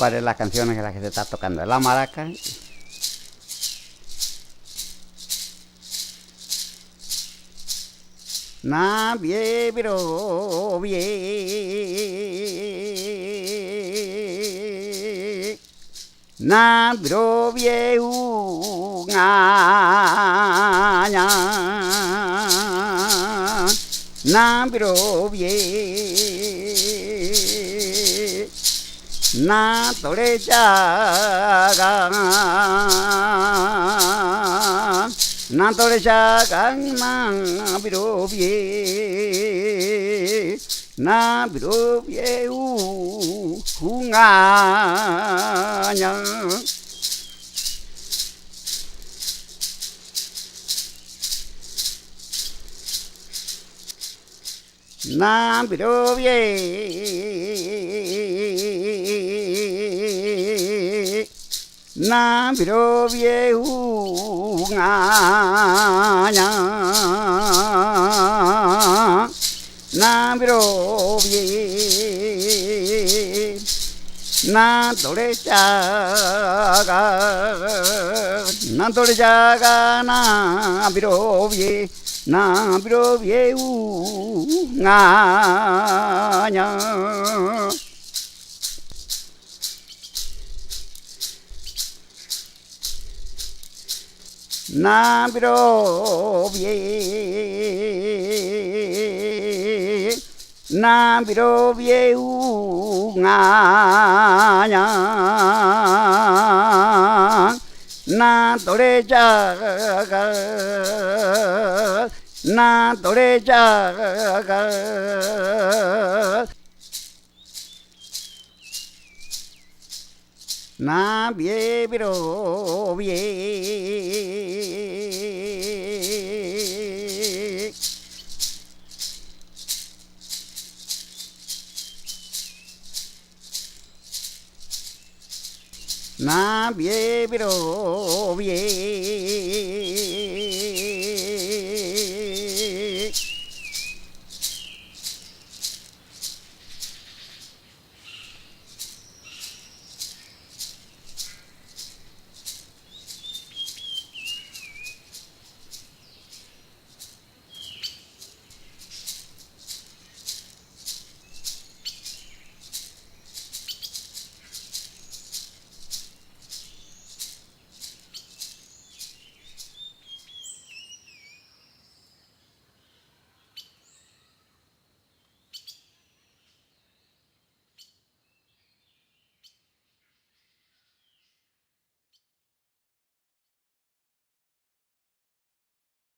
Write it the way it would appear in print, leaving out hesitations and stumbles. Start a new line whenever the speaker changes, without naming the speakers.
cuál es la canción en la que se está tocando la maraca. Na bie biro bie na biro bie u nga nya na biro bie na tore cha ga na tore cha ga na biro bie na biro bie u nga nya na biro bie na biro bie u nga nya na biro bie na tore cha ga na tore cha ga na biro bie u nga nya na biro bie na biro bie u nga nya na tore cha ga na tore cha ga na bie biro bie na bie biro bie